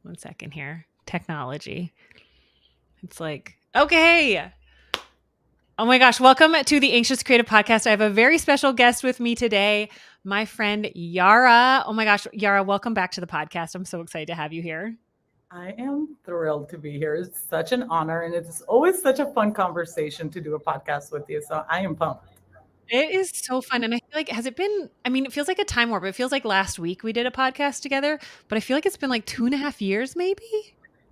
One second here. Technology. It's like, okay. Oh my gosh. Welcome to the Anxious Creative Podcast. I have a very special guest with me today, my friend Yara. Oh my gosh. Yara, welcome back to the podcast. I'm so excited to have you here. I am thrilled to be here. It's such an honor, and it's always such a fun conversation to do a podcast with you. So I am pumped. It is so fun. And I feel like, has it been, I mean, it feels like a time warp. It feels like last week we did a podcast together, but I feel like it's been like 2.5 years, maybe.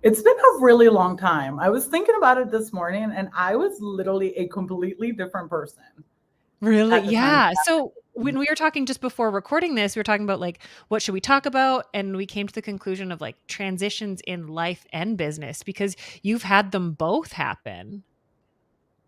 It's been a really long time. I was thinking about it this morning, and I was literally a completely different person Really? at the time. Yeah. So when we were talking just before recording this, we were talking about like what should we talk about, and we came to the conclusion of like transitions in life and business because you've had them both happen.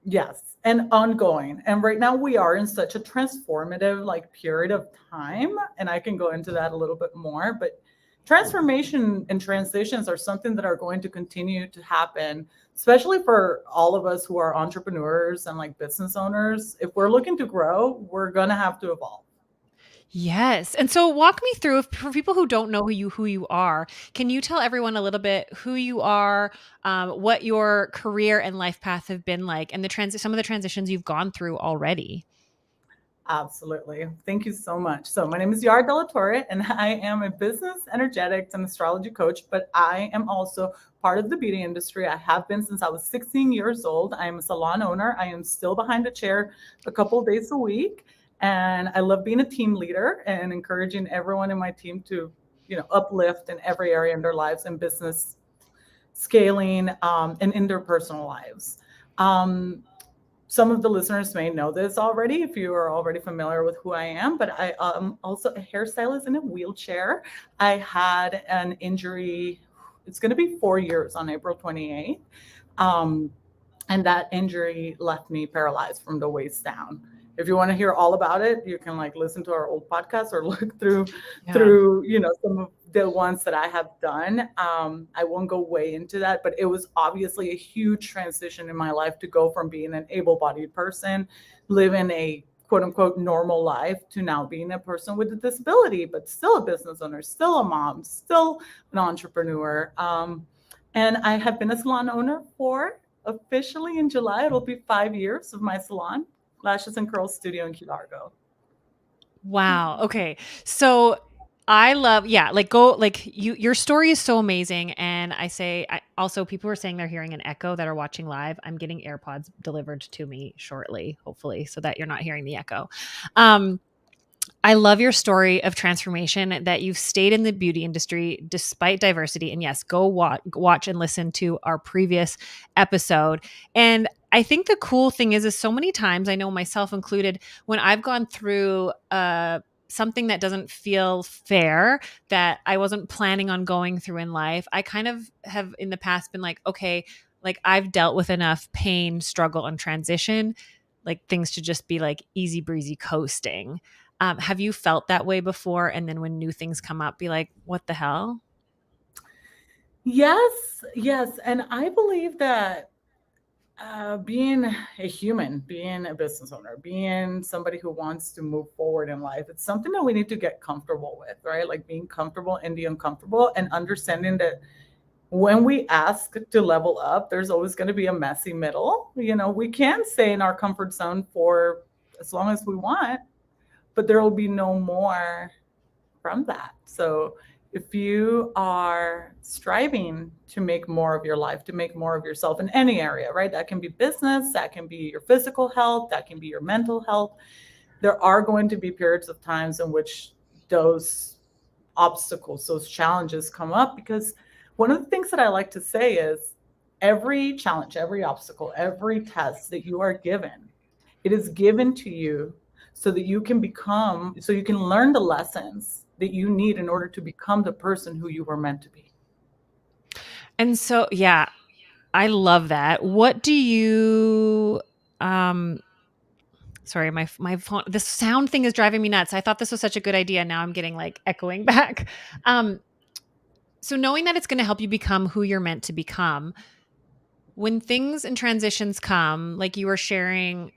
Yes, and ongoing. And right now we are in such a transformative period of time, and I can go into that a little bit more, but transformation and transitions are something that are going to continue to happen, especially for all of us who are entrepreneurs and like business owners. If we're looking to grow, we're going to have to evolve. Yes. And so walk me through for people who don't know who you are, can you tell everyone a little bit who you are, what your career and life path have been like, and some of the transitions you've gone through already? Absolutely. Thank you so much. So, my name is Yara Torre, and I am a business energetics and astrology coach, but I am also part of the beauty industry. I have been since I was 16 years old. I am a salon owner. I am still behind a chair a couple of days a week. And I love being a team leader and encouraging everyone in my team to, uplift in every area in their lives and business scaling and in their personal lives. Um, some of the listeners may know this already if you are already familiar with who I am, but I am also a hairstylist in a wheelchair. I had an injury, it's going to be 4 years on April 28th. Um, and that injury left me paralyzed from the waist down. If you want to hear all about it, you can like listen to our old podcast or look through Yeah. through some of the ones that I have done. I won't go way into that, but it was obviously a huge transition in my life to go from being an able-bodied person, living a quote unquote normal life, to now being a person with a disability, but still a business owner, still a mom, still an entrepreneur. And I have been a salon owner for officially in July, it'll be 5 years of my salon, Lashes and Curls Studio in Key Largo. Wow. Okay. So I love, yeah, like go, like your story is so amazing. And also people are saying they're hearing an echo that are watching live. I'm getting AirPods delivered to me shortly, hopefully, so that you're not hearing the echo. Um, I love your story of transformation, that you've stayed in the beauty industry despite diversity. And yes, go watch and listen to our previous episode. And I think the cool thing is so many times, I know myself included, when I've gone through something that doesn't feel fair, that I wasn't planning on going through in life, I kind of have in the past been like, okay, like I've dealt with enough pain, struggle, and transition, like things to just be like easy breezy coasting. Have you felt that way before? And then when new things come up, be like, what the hell? Yes, yes. And I believe that being a human, being a business owner, being somebody who wants to move forward in life, it's something that we need to get comfortable with, right? Like being comfortable in the uncomfortable and understanding that when we ask to level up, there's always going to be a messy middle. We can stay in our comfort zone for as long as we want, but there will be no more from that. So if you are striving to make more of your life, to make more of yourself in any area, right? That can be business, that can be your physical health, that can be your mental health. There are going to be periods of times in which those obstacles, those challenges come up, because one of the things that I like to say is every challenge, every obstacle, every test that you are given, it is given to you so you can learn the lessons that you need in order to become the person who you were meant to be. And so, yeah, I love that. What do you, um, sorry, my phone, the sound thing is driving me nuts. I thought this was such a good idea. Now I'm getting like echoing back. Um, so knowing that it's going to help you become who you're meant to become, when things and transitions come, like you were sharing,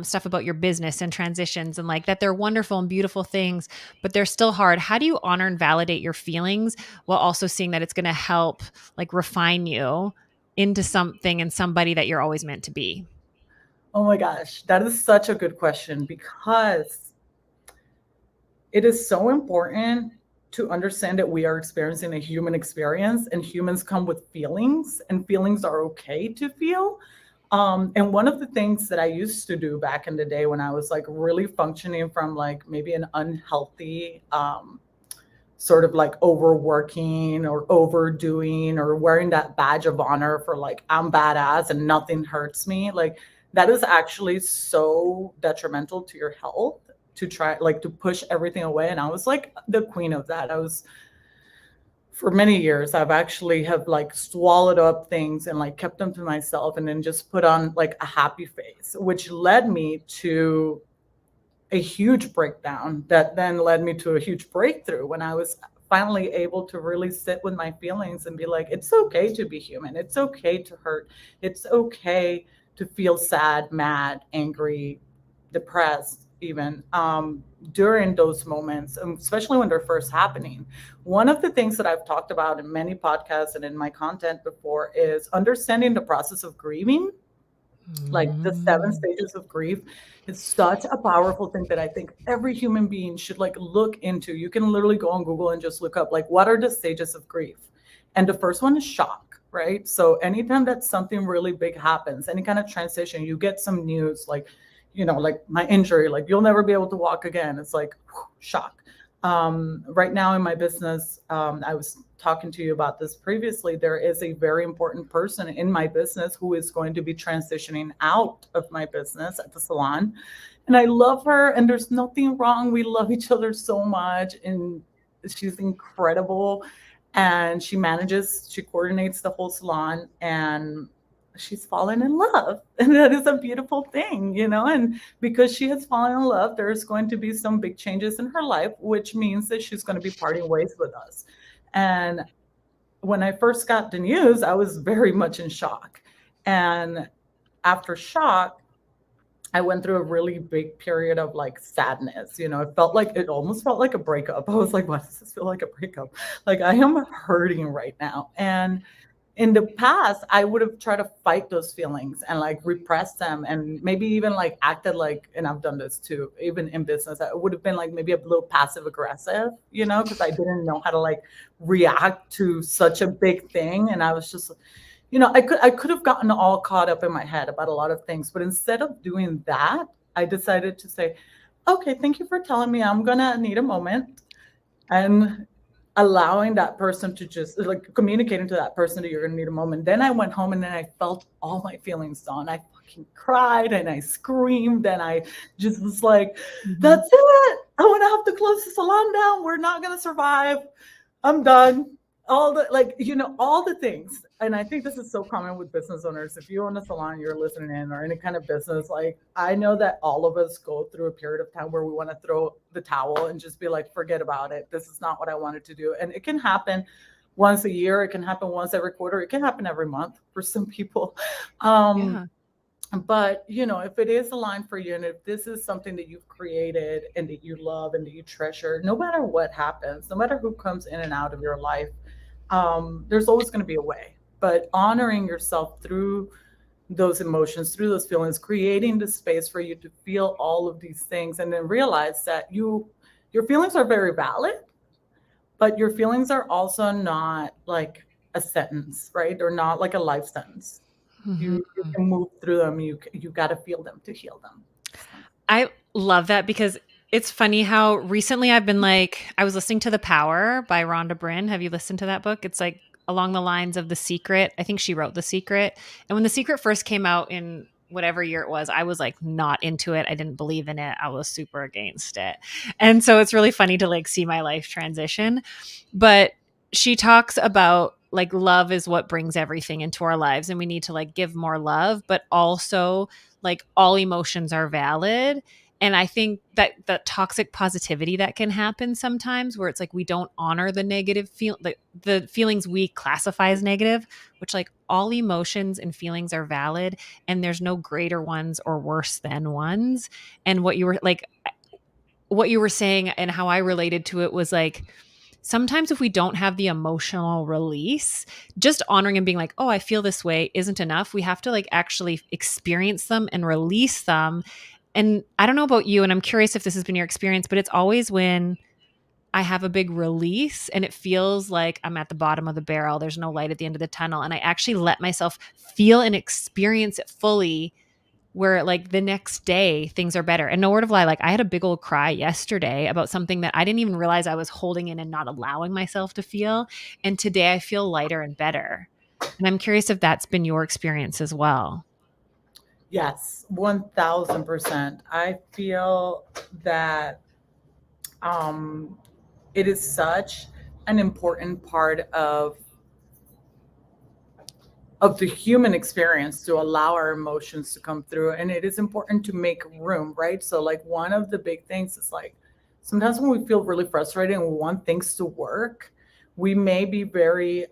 stuff about your business and transitions and like that they're wonderful and beautiful things, but they're still hard. How do you honor and validate your feelings while also seeing that it's going to help like refine you into something and somebody that you're always meant to be? Oh my gosh, that is such a good question because it is so important to understand that we are experiencing a human experience and humans come with feelings and feelings are okay to feel. And one of the things that I used to do back in the day when I was like really functioning from like maybe an unhealthy sort of like overworking or overdoing or wearing that badge of honor for like I'm badass and nothing hurts me, like that is actually so detrimental to your health to try like to push everything away. And I was like the queen of that. I was for many years I've actually have like swallowed up things and like kept them to myself and then just put on like a happy face, which led me to a huge breakdown that then led me to a huge breakthrough when I was finally able to really sit with my feelings and be like, it's okay to be human. It's okay to hurt. It's okay to feel sad, mad, angry, depressed, even during those moments, especially when they're first happening. One of the things that I've talked about in many podcasts and in my content before is understanding the process of grieving, like the seven Mm. stages of grief. It's such a powerful thing that I think every human being should like look into. You can literally go on Google and just look up like what are the stages of grief. And the first one is shock, right? So anytime that something really big happens, any kind of transition, you get some news like, you know, like my injury, like you'll never be able to walk again. It's like whew, shock. Right now in my business, I was talking to you about this previously. There is a very important person in my business who is going to be transitioning out of my business at the salon. And I love her, and there's nothing wrong. We love each other so much, and she's incredible. And she coordinates the whole salon, and she's fallen in love. And that is a beautiful thing, you know? And because she has fallen in love, there's going to be some big changes in her life, which means that she's going to be parting ways with us. And when I first got the news, I was very much in shock. And after shock, I went through a really big period of like sadness. You know, it almost felt like a breakup. I was like, why does this feel like a breakup? Like I am hurting right now. And in the past, I would have tried to fight those feelings and like repress them and maybe even like acted like, and I've done this too, even in business, I would have been like maybe a little passive aggressive, you know, because I didn't know how to like react to such a big thing. And I was just, you know, I could have gotten all caught up in my head about a lot of things, but instead of doing that, I decided to say, okay, thank you for telling me I'm gonna need a moment, and allowing that person to just like communicating to that person that you're gonna need a moment. Then I went home and then I felt all my feelings gone. I fucking cried and I screamed and I just was like, Mhm. that's it. I want to have to close the salon down. We're not gonna survive. I'm done. All the like, you know, all the things. And I think this is so common with business owners. If you own a salon, you're listening in, or any kind of business, like I know that all of us go through a period of time where we want to throw the towel and just be like, forget about it. This is not what I wanted to do. And it can happen once a year, it can happen once every quarter, it can happen every month for some people. Um, Yeah. but you know, if it is a line for you and if this is something that you've created and that you love and that you treasure, no matter what happens, no matter who comes in and out of your life, there's always going to be a way. But honoring yourself through those emotions, through those feelings, creating the space for you to feel all of these things, and then realize that your feelings are very valid, but your feelings are also not like a sentence, right? They're not like a life sentence. Mhm. You can move through them. You got to feel them to heal them. So. I love that because it's funny how recently I've been like, I was listening to The Power by Rhonda Bryn. Have you listened to that book? It's like along the lines of The Secret. I think she wrote The Secret. And when The Secret first came out in whatever year it was, I was like not into it. I didn't believe in it. I was super against it. And so it's really funny to like see my life transition. But she talks about like love is what brings everything into our lives and we need to like give more love, but also like all emotions are valid And I think that the toxic positivity that can happen sometimes, where it's like we don't honor the negative the feelings we classify as negative, which like all emotions and feelings are valid, and there's no greater ones or worse than ones. And what you were saying and how I related to it was like, sometimes if we don't have the emotional release, just honoring and being like, oh, I feel this way isn't enough. We have to like actually experience them and release them. And I don't know about you, and I'm curious if this has been your experience, but it's always when I have a big release and it feels like I'm at the bottom of the barrel. There's no light at the end of the tunnel. And I actually let myself feel and experience it fully, where like the next day things are better. And no word of lie, like I had a big old cry yesterday about something that I didn't even realize I was holding in and not allowing myself to feel. And today I feel lighter and better. And I'm curious if that's been your experience as well. Yes, 1000%. I feel that um, it is such an important part of the human experience to allow our emotions to come through, and it is important to make room, right? So like one of the big things is like sometimes when we feel really frustrated and we want things to work, we may be very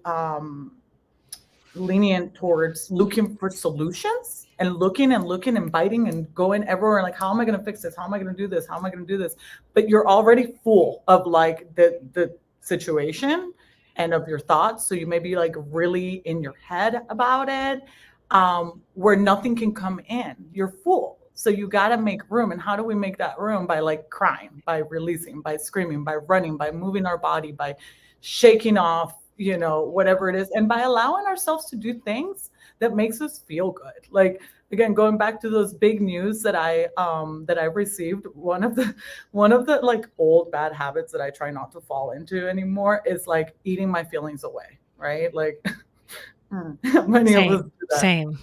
lenient towards looking for solutions and looking and biting and going everywhere like, how am I going to fix this, how am I going to do this, how am I going to do this? But you're already full of like the situation and of your thoughts, so you may be like really in your head about it, where nothing can come in. You're full, so you got to make room. And how do we make that room? By like crying, by releasing, by screaming, by running, by moving our body, by shaking off, whatever it is, and by allowing ourselves to do things that makes us feel good. Like again, going back to those big news that I received, one of the like old bad habits that I try not to fall into anymore is like eating my feelings away, right? Like many of us Same, do that. same.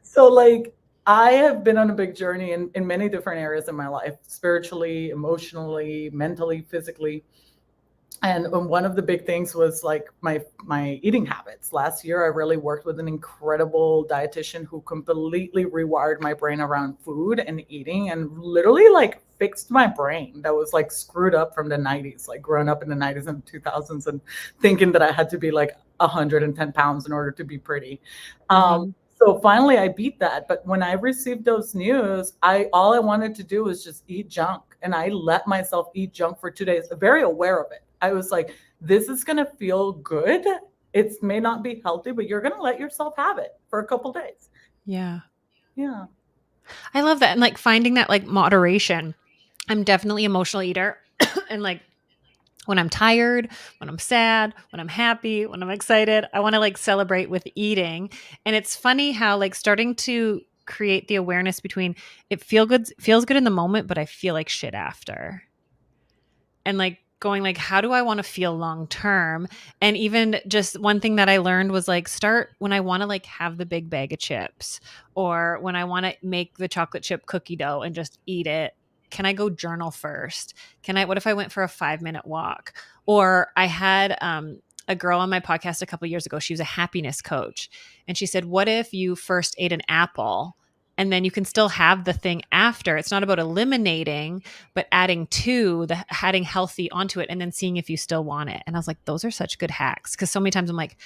So like I have been on a big journey in many different areas in my life, spiritually, emotionally, mentally, physically. And one of the big things was like my eating habits. Last year I really worked with an incredible dietitian who completely rewired my brain around food and eating, and literally like fixed my brain that was like screwed up from the 90s, like growing up in the 90s and 2000s and thinking that I had to be like 110 pounds in order to be pretty. Mhm. So finally I beat that. But when I received those news, I all I wanted to do was just eat junk. And I let myself eat junk for 2 days, very aware of it. I was like, this is gonna feel good. It may not be healthy, but you're gonna let yourself have it for a couple days. Yeah. Yeah. I love that. And like finding that like moderation. I'm definitely an emotional eater. And like when I'm tired, when I'm sad, when I'm happy, when I'm excited, I want to like celebrate with eating. And it's funny how like starting to create the awareness between it feels good in the moment, but I feel like shit after. And like going like, how do I want to feel long term? And even just one thing that I learned was like start when I want to like have the big bag of chips, or when I want to make the chocolate chip cookie dough and just eat it. Can I go journal first? What if I went for a 5-minute walk? Or I had a girl on my podcast a couple years ago. She was a happiness coach. And she said, what if you first ate an apple and then you can still have the thing after? It's not about eliminating, but adding healthy onto it and then seeing if you still want it. And I was like, those are such good hacks. Cause so many times I'm like,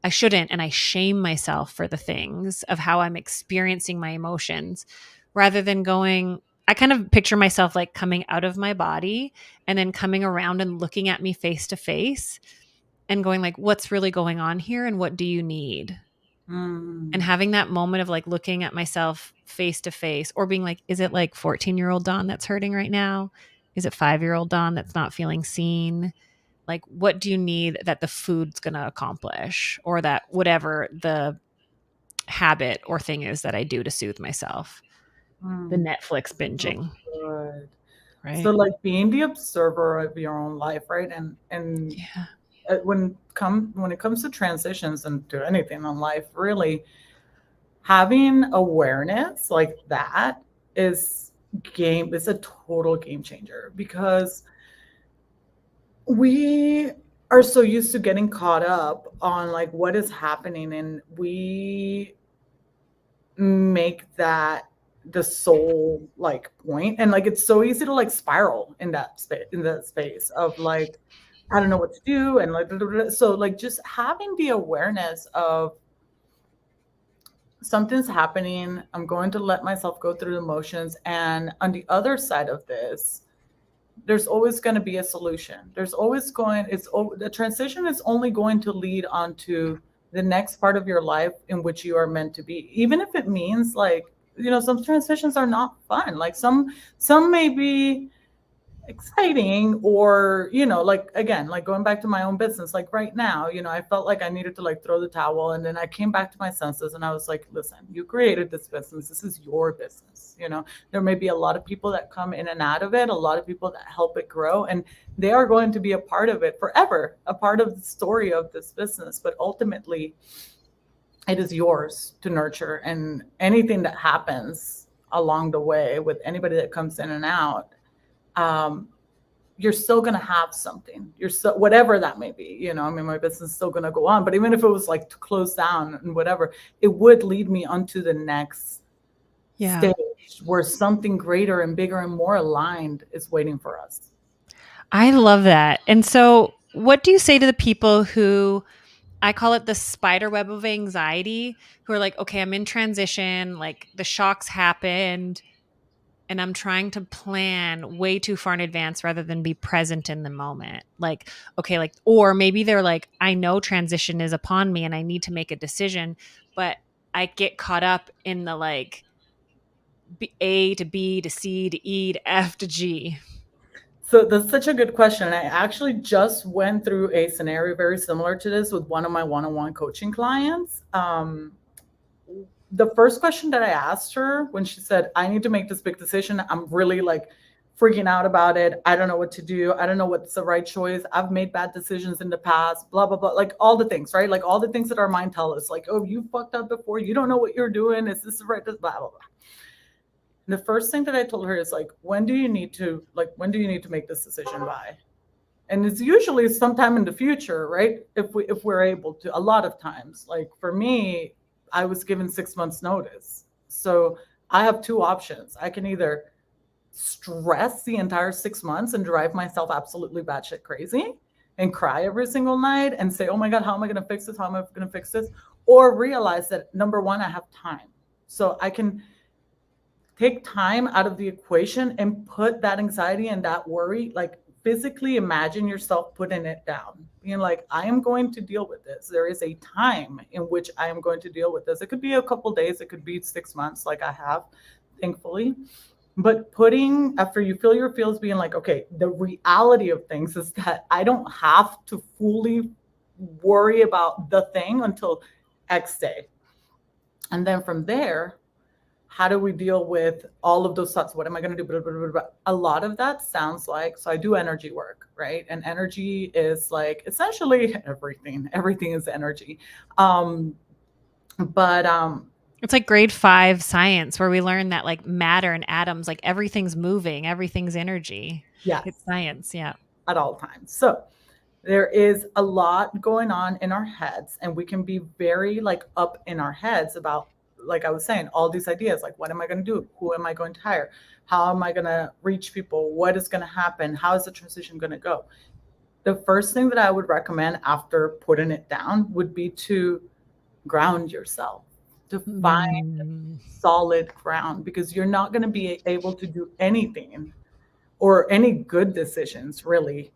I shouldn't. And I shame myself for the things of how I'm experiencing my emotions rather than going, I kind of picture myself like coming out of my body and then coming around and looking at me face to face and going like, what's really going on here? And what do you need? And Mm, having that moment of like looking at myself face to face, or being like, is it like 14-year-old Dawn that's hurting right now? Is it 5-year-old Dawn that's not feeling seen? Like, what do you need that the food's going to accomplish, or that whatever the habit or thing is that I do to soothe myself? The mm, Netflix so binging, good. So right? like being the observer of your own life, right? And Yeah. when it comes to transitions and to anything in life, really having awareness like that is is a total game changer, because we are so used to getting caught up on like what is happening, and we make that the sole like point, and like it's so easy to like spiral in that space of like I don't know what to do, and like so like just having the awareness of something's happening, I'm going to let myself go through the motions, and on the other side of this there's always going to be a solution. There's always going, the transition is only going to lead onto the next part of your life in which you are meant to be. Even if it means like, some transitions are not fun. Like some may be exciting, or like again, like going back to my own business, like right now, I felt like I needed to like throw the towel, and then I came back to my senses and I was like, listen, you created this business, this is your business. There may be a lot of people that come in and out of it, a lot of people that help it grow, and they are going to be a part of it forever, a part of the story of this business, but ultimately it is yours to nurture. And anything that happens along the way with anybody that comes in and out, um, you're still going to have something. You're so, whatever that may be, I mean, my business is still going to go on, but even if it was like to close down and whatever, it would lead me onto the next Yeah. stage where something greater and bigger and more aligned is waiting for us. I love that. And so, what do you say to the people who, I call it the spider web of anxiety, who are like, okay, I'm in transition, like the shocks happened, and I'm trying to plan way too far in advance rather than be present in the moment. Like, okay, like, or maybe they're like, I know transition is upon me and I need to make a decision, but I get caught up in the like A to B to C to E to F to G. So that's such a good question. I actually just went through a scenario very similar to this with one of my one-on-one coaching clients. The first question that I asked her when she said, I need to make this big decision, I'm really like freaking out about it. I don't know what to do. I don't know what's the right choice. I've made bad decisions in the past, blah, blah, blah. Like all the things, right? Like all the things that our mind tell us, like, oh, you fucked up before. You don't know what you're doing. Is this the right? Blah, blah, blah. The first thing that I told her is like, when do you need to make this decision by? And it's usually sometime in the future, right? If we're able to. A lot of times, like for me, I was given 6 months notice, so I have two options. I can either stress the entire 6 months and drive myself absolutely batshit crazy and cry every single night and say, oh my god, how am I going to fix this, how am I going to fix this, or realize that number one, I have time, so I can take time out of the equation and put that anxiety and that worry, like physically imagine yourself putting it down, being like, I am going to deal with this. There is a time in which I am going to deal with this. It could be a couple days, it could be 6 months, like I have, thankfully. But putting, after you feel your feels, being like, okay, the reality of things is that I don't have to fully worry about the thing until X day. And then from there, how do we deal with all of those thoughts? What am I going to do? Blah, blah, blah, blah. A lot of that sounds like, so I do energy work, right? And energy is like essentially everything. Everything is energy. But It's like grade 5 science where we learn that like matter and atoms, like everything's moving, everything's energy. It's yes, science. Yeah. at all times. So there is a lot going on in our heads, and we can be very like up in our heads about, like I was saying, all these ideas, like what am I going to do, who am I going to hire, how am I going to reach people, what is going to happen, how is the transition going to go. The first thing that I would recommend after putting it down would be to ground yourself, to find Mm. solid ground, because you're not going to be able to do anything or any good decisions really,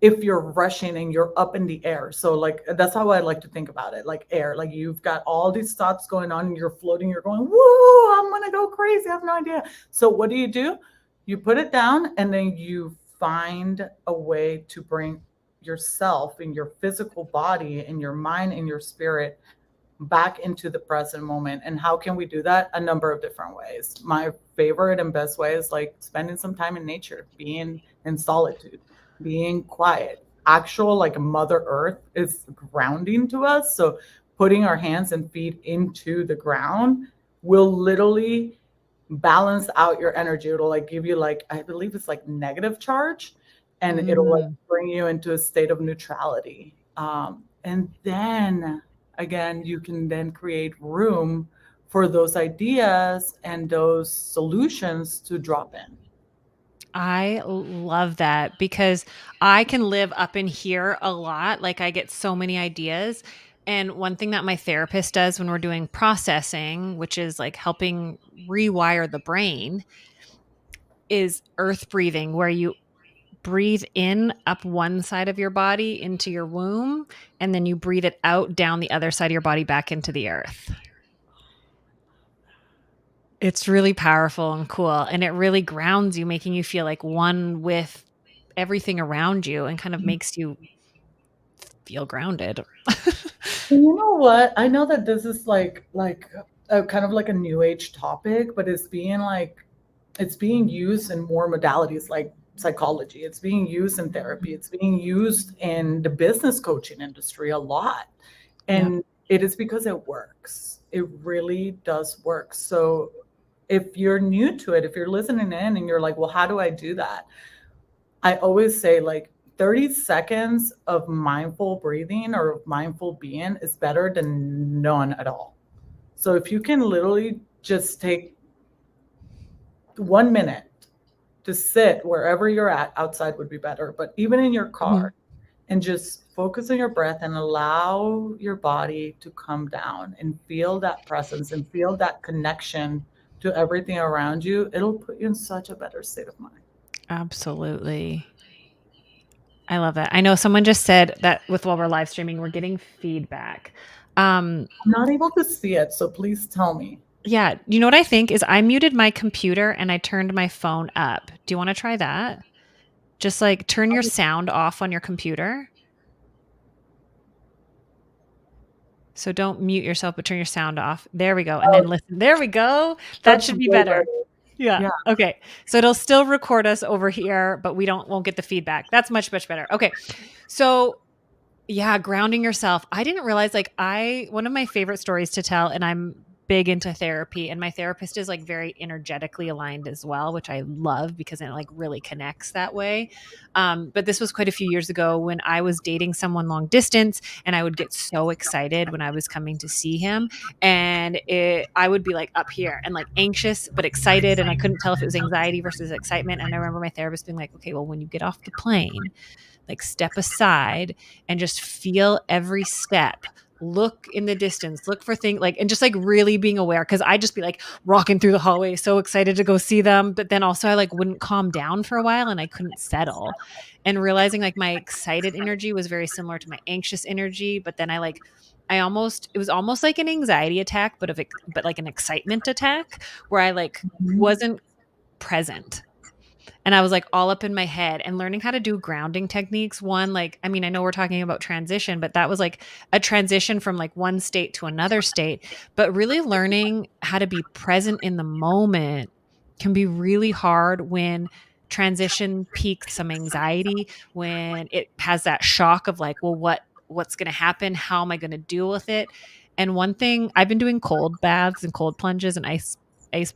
if you're rushing and you're up in the air. So like that's how I like to think about it, like air. Like you've got all these thoughts going on and you're floating, you're going, woo, I'm gonna go crazy, I have no idea. So what do? You put it down, and then you find a way to bring yourself and your physical body and your mind and your spirit back into the present moment. And how can we do that? A number of different ways. My favorite and best way is like spending some time in nature, being in solitude, being quiet. Actual like Mother Earth is grounding to us. So putting our hands and feet into the ground will literally balance out your energy. It'll like give you like, I believe it's like negative charge, and it'll like Mm. bring you into a state of neutrality. And then again, you can then create room for those ideas and those solutions to drop in. I love that because I can live up in here a lot. Like I get so many ideas. And one thing that my therapist does when we're doing processing, which is like helping rewire the brain, is earth breathing, where you breathe in up one side of your body into your womb, and then you breathe it out down the other side of your body back into the earth. It's really powerful and cool, and it really grounds you, making you feel like one with everything around you and kind of makes you feel grounded. And you know what? I know that this is like a kind of like a new age topic, but it's being used in more modalities like psychology. It's being used in therapy. It's being used in the business coaching industry a lot. Yep. And it is because it works. It really does work. So if you're new to it, if you're listening in and you're like, well, how do I do that? I always say like 30 seconds of mindful breathing or mindful being is better than none at all. So if you can literally just take 1 minute to sit wherever you're at, outside would be better, but even in your Mhm. car, and just focus on your breath and allow your body to come down and feel that presence and feel that connection to everything around you, it'll put you in such a better state of mind. Absolutely. I love that. I know someone just said that with while we're live streaming, we're getting feedback. Um, I'm not able to see it, so please tell me. yeah, you know what I think is I muted my computer and I turned my phone up. Do you want to try that? Just like turn your sound off on your computer. So don't mute yourself, but turn your sound off. There we go. And Oh, then listen. There we go. That that's should be way better. better. Yeah. Yeah. Okay. So it'll still record us over here, but we won't get the feedback. That's much, much better. Okay. So yeah, grounding yourself. I didn't realize like one of my favorite stories to tell, and I'm big into therapy, and my therapist is like very energetically aligned as well, which I love because it like really connects that way. But this was quite a few years ago when I was dating someone long distance, and I would get so excited when I was coming to see him, and I would be like up here and like anxious but excited, and I couldn't tell if it was anxiety versus excitement. And I remember my therapist being like, "Okay, well, when you get off the plane, like step aside and just feel every step, look in the distance, look for things like," and just like really being aware, because I'd just be like rocking through the hallway so excited to go see them, but then also I like wouldn't calm down for a while and I couldn't settle, and realizing like my excited energy was very similar to my anxious energy, but then I almost it was almost like an anxiety attack, but like an excitement attack, where I like Mhm. wasn't present, and I was like all up in my head, and learning how to do grounding techniques. One, like, I mean, I know we're talking about transition, but that was like a transition from like one state to another state. But really learning how to be present in the moment can be really hard when transition piques some anxiety, when it has that shock of like, well, what's going to happen? How am I going to deal with it? And one thing, I've been doing cold baths and cold plunges and ice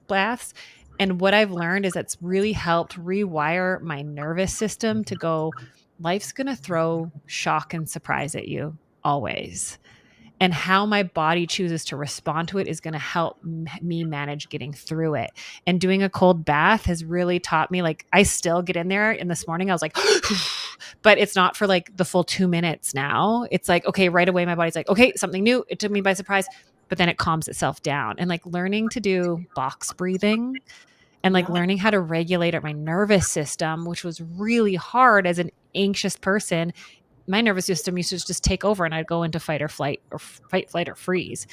baths, and what I've learned is that's really helped rewire my nervous system to go, life's going to throw shock and surprise at you always. And how my body chooses to respond to it is going to help me manage getting through it. And doing a cold bath has really taught me, like, I still get in there. And this morning I was like, but it's not for like the full 2 minutes now. It's like, okay, right away, my body's like, okay, something new. It took me by surprise. But then it calms itself down. And like learning to do box breathing and like Yeah. learning how to regulate my nervous system, which was really hard as an anxious person. My nervous system used to just take over and I'd go into fight or flight or fight, flight or freeze.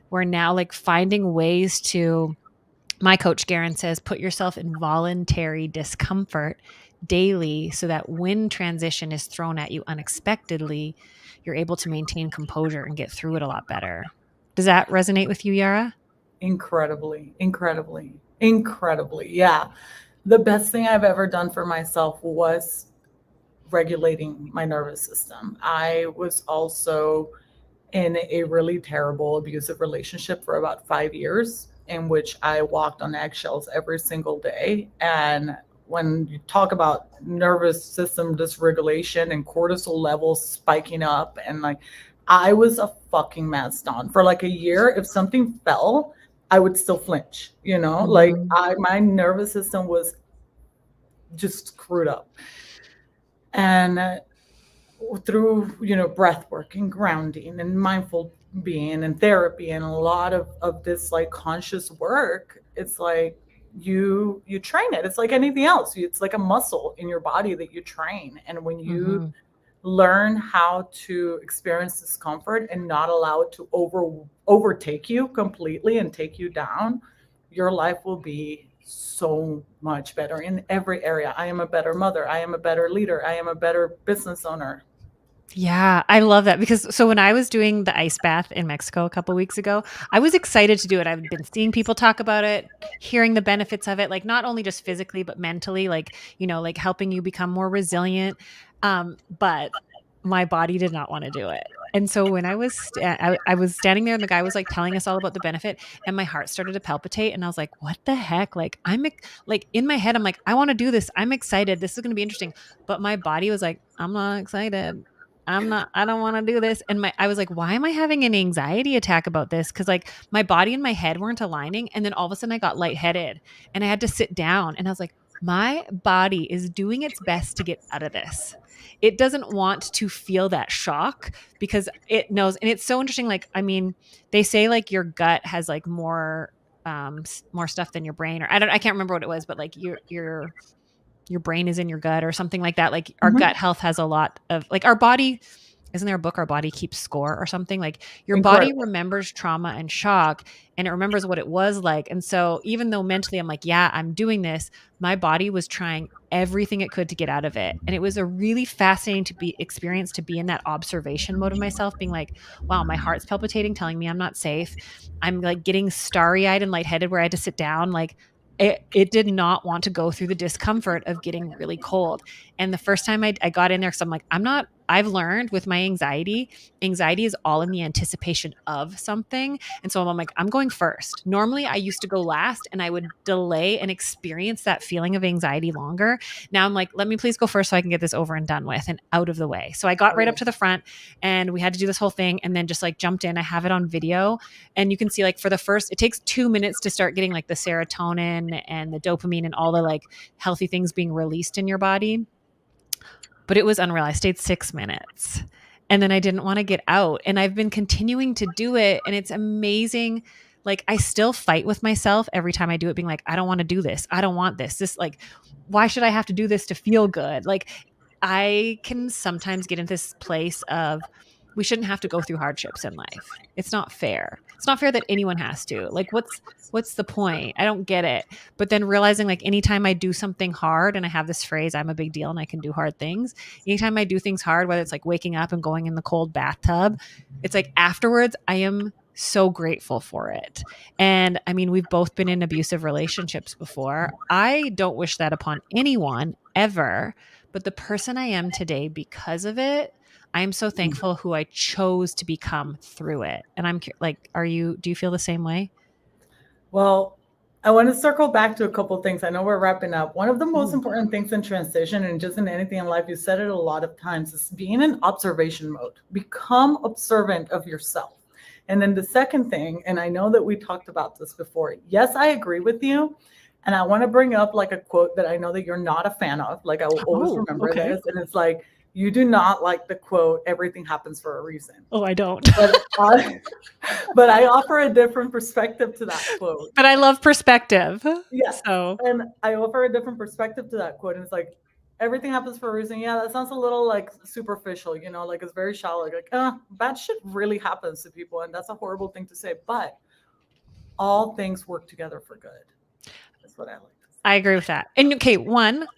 Where now, like finding ways to, my coach Garen says, put yourself in voluntary discomfort daily so that when transition is thrown at you unexpectedly, you're able to maintain composure and get through it a lot better. Does that resonate with you, Yara? Incredibly, incredibly, incredibly. Yeah. The best thing I've ever done for myself was regulating my nervous system. I was also in a really terrible abusive relationship for about 5 years, in which I walked on eggshells every single day. And when you talk about nervous system dysregulation and cortisol levels spiking up, and like I was a fucking mess, Don. For like a year, if something fell, I would still flinch, like Mhm. my nervous system was just screwed up. And through, breath work and grounding and mindful being and therapy and a lot of this like conscious work, it's like you train it. It's like anything else. It's like a muscle in your body that you train. And when you Mhm. learn how to experience discomfort and not allow it to overtake you completely and take you down, your life will be so much better in every area. I am a better mother. I am a better leader. I am a better business owner. Yeah, I love that because so when I was doing the ice bath in Mexico a couple weeks ago, I was excited to do it. I've been seeing people talk about it, hearing the benefits of it, like not only just physically but mentally, like, like helping you become more resilient. But my body did not want to do it. And so when I was standing there and the guy was like telling us all about the benefit and my heart started to palpitate and I was like, "What the heck?" Like like in my head I'm like, "I want to do this. I'm excited. This is going to be interesting." But my body was like, "I'm not excited. I don't want to do this." And I was like, why am I having an anxiety attack about this? Cause like my body and my head weren't aligning. And then all of a sudden I got lightheaded and I had to sit down. And I was like, my body is doing its best to get out of this. It doesn't want to feel that shock because it knows. And it's so interesting. Like, I mean, they say like your gut has like more stuff than your brain, or I can't remember what it was, but like your brain is in your gut or something like that. Like our gut Mhm. health has a lot of like our body, isn't there a book, Our Body Keeps Score or something? Like your body Incredible. remembers trauma and shock and it remembers what it was like. And so even though mentally I'm like, yeah, I'm doing this, my body was trying everything it could to get out of it. And it was a really fascinating to be experience to be in that observation mode of myself, being like, wow, my heart's palpitating, telling me I'm not safe. I'm like getting starry-eyed and lightheaded where I had to sit down. Like it did not want to go through the discomfort of getting really cold. And the first time I got in there, because I'm like, I've learned with my anxiety is all in the anticipation of something. And so I'm like, I'm going first. Normally, I used to go last and I would delay and experience that feeling of anxiety longer. Now I'm like, let me please go first so I can get this over and done with and out of the way. So I got Oh, right yeah. up to the front and we had to do this whole thing and then just like jumped in. I have it on video and you can see like for the first, it takes 2 minutes to start getting like the serotonin and the dopamine and all the like healthy things being released in your body, but it was unreal. I stayed 6 minutes and then I didn't want to get out. And I've been continuing to do it. And it's amazing. Like, I still fight with myself every time I do it, being like, I don't want to do this. I don't want this. This, like, why should I have to do this to feel good? Like, I can sometimes get into this place of we shouldn't have to go through hardships in life. It's not fair. It's not fair that anyone has to. Like, what's the point? I don't get it. But then realizing like anytime I do something hard, and I have this phrase, I'm a big deal and I can do hard things. Anytime I do things hard, whether it's like waking up and going in the cold bathtub, it's like afterwards, I am so grateful for it. And I mean, we've both been in abusive relationships before. I don't wish that upon anyone ever, but the person I am today because of it, I'm so thankful who I chose to become through it. And like, do you feel the same way? Well, I want to circle back to a couple of things. I know we're wrapping up. One of the most Ooh. important things in transition and just in anything in life, you said it a lot of times, is being in observation mode. Become observant of yourself. And then the second thing, and I know that we talked about this before. Yes, I agree with you. And I want to bring up like a quote that I know that you're not a fan of. Like I will always Oh, remember okay. this. And it's like, you do not like the quote, everything happens for a reason. Oh, I don't. But I, but I offer a different perspective to that quote. But I love perspective. Yes. So, And I offer a different perspective to that quote. And it's like, everything happens for a reason. Yeah, that sounds a little like superficial, like it's very shallow. Like, bad shit really happens to people. And that's a horrible thing to say. But all things work together for good. That's what I like to say. I agree with that. And okay,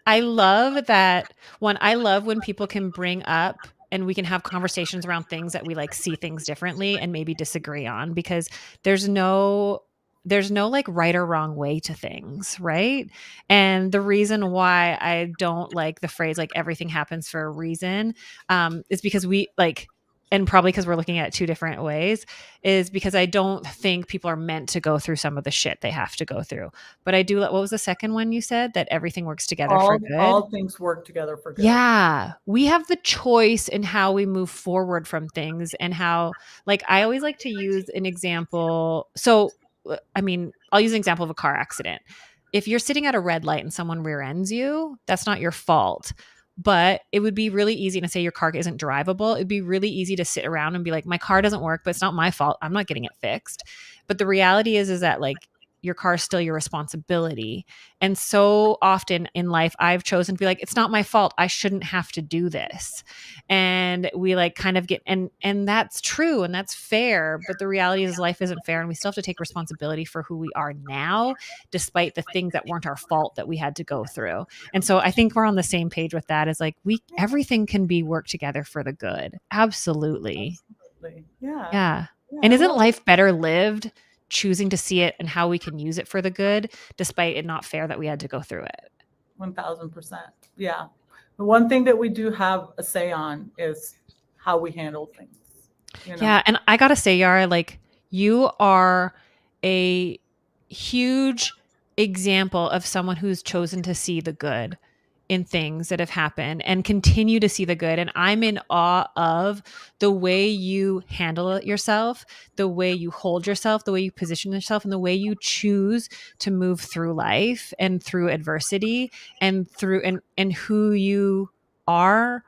I love when people can bring up and we can have conversations around things that we like see things differently and maybe disagree on because there's no there's no like right or wrong way to things, right? And the reason why I don't like the phrase like everything happens for a reason is because we like and probably because we're looking at it two different ways is because I don't think people are meant to go through some of the shit they have to go through. But I do what was the second one you said? That everything works together for good? All things work together for good. Yeah. We have the choice in how we move forward from things and how like I always like to use an example. So I mean, I'll use an example of a car accident. If you're sitting at a red light and someone rear ends you, that's not your fault. But it would be really easy to say your car isn't drivable. It'd be really easy to sit around and be like, my car doesn't work, but it's not my fault. I'm not getting it fixed. But the reality is that like your car is still your responsibility. And so often in life, I've chosen to be like, it's not my fault. I shouldn't have to do this. And we like kind of get and that's true and that's fair. But the reality is life isn't fair. And we still have to take responsibility for who we are now, despite the things that weren't our fault that we had to go through. And so I think we're on the same page with that. Is like we everything can be worked together for the good. Absolutely. Absolutely. Yeah. Yeah. Yeah, And I isn't love it. life better lived choosing to see it and how we can use it for the good, despite it not fair that we had to go through it? 1000%. Yeah. The one thing that we do have a say on is how we handle things, you know? Yeah. And I got to say, Yara, like you are a huge example of someone who's chosen to see the good in things that have happened and continue to see the good. And I'm in awe of the way you handle it yourself, the way you hold yourself, the way you position yourself, and the way you choose to move through life and through adversity and through and who you are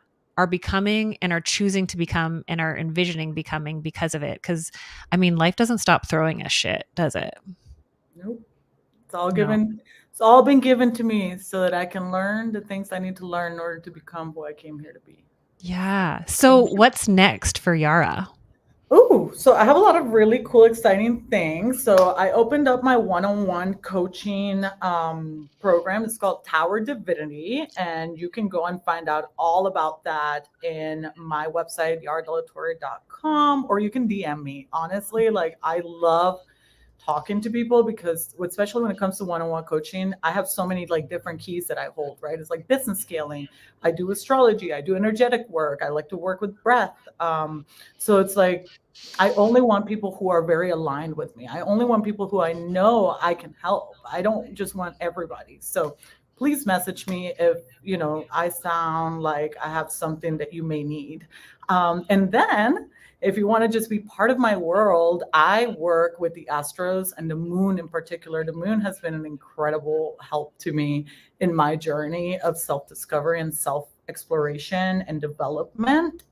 becoming and are choosing to become and are envisioning becoming because of it. Cause I mean, life doesn't stop throwing us shit, does it? Nope. It's all No. given. It's all been given to me so that I can learn the things I need to learn in order to become who I came here to be. So Yeah. So thank you. what's next for Yara? Oh, so I have a lot of really cool, exciting things. So I opened up my one-on-one coaching program. It's called Tower Divinity, and you can go and find out all about that in my website, yara.com, or you can DM me. Honestly, like I love talking to people because especially when it comes to one-on-one coaching, I have so many like different keys that I hold, right? It's like business scaling, I do astrology, I do energetic work, I like to work with breath. So it's like I only want people who are very aligned with me. I only want people who I know I can help. I don't just want everybody. So please message me if I sound like I have something that you may need. And then if you want to just be part of my world, I work with the astros and the moon in particular. The moon has been an incredible help to me in my journey of self discovery and self exploration and development.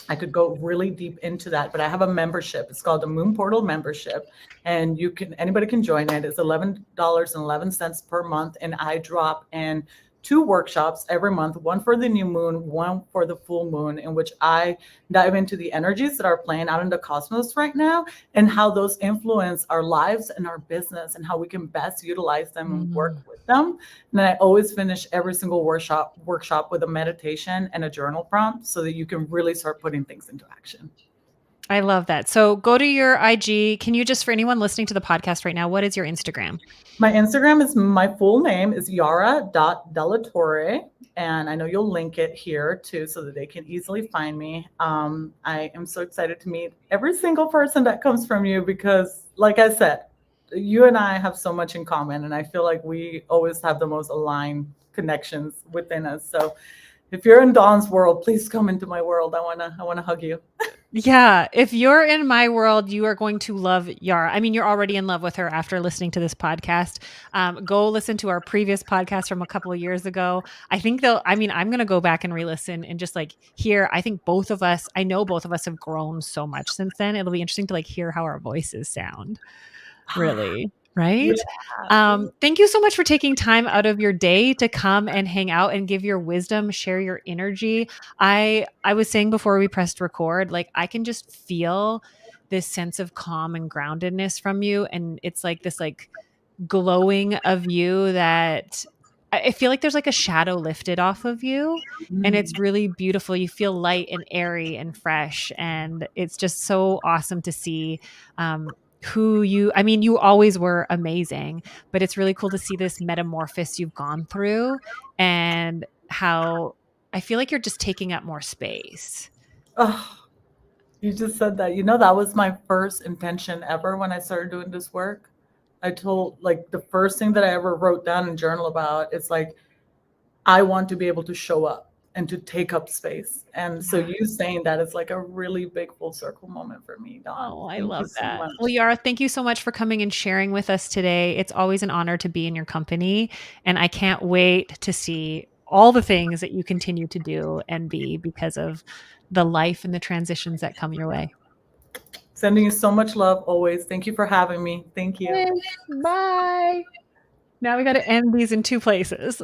I could go really deep into that, but I have a membership. It's called the Moon Portal membership, and anybody can join it. It's $11.11 per month, and I drop in two workshops every month, one for the new moon, one for the full moon, in which I dive into the energies that are playing out in the cosmos right now and how those influence our lives and our business and how we can best utilize them and work Mm, with them. And then I always finish every single workshop with a meditation and a journal prompt so that you can really start putting things into action. I love that. So go to your IG. Can you just, for anyone listening to the podcast right now, what is your Instagram? My Instagram is my full name is yara.delatorre. And I know you'll link it here too so that they can easily find me. I am so excited to meet every single person that comes from you because, like I said, you and I have so much in common. And I feel like we always have the most aligned connections within us. So if you're in Dawn's world, please come into my world. I wanna hug you. Yeah, if you're in my world, you are going to love Yara. I mean, you're already in love with her after listening to this podcast. Go listen to our previous podcast from a couple of years ago. I think they'll, I mean, I'm going to go back and re listen and just like hear. I think both of us, I know both of us have grown so much since then. It'll be interesting to like hear how our voices sound. Really, Yeah. right? Thank you so much for taking time out of your day to come and hang out and give your wisdom, share your energy. I was saying before we pressed record, like I can just feel this sense of calm and groundedness from you, and it's like this like glowing of you that I feel like there's like a shadow lifted off of you, and Mm. it's really beautiful. You feel light and airy and fresh, and it's just so awesome to see who you, I mean, you always were amazing, but it's really cool to see this metamorphosis you've gone through and how I feel like you're just taking up more space. Oh, you just said that. That was my first intention ever when I started doing this work. I told, like, the first thing that I ever wrote down in journal about, it's like, I want to be able to show up. and to take up space. And so Yeah. you saying that is like a really big full circle moment for me, Dawn. Oh, I Thank you love so that. Well, much. Yara, thank you so much for coming and sharing with us today. It's always an honor to be in your company, and I can't wait to see all the things that you continue to do and be because of the life and the transitions that come your way. Sending you so much love always. Thank you for having me. Thank you. Thanks. Bye. Now we got to end these in two places.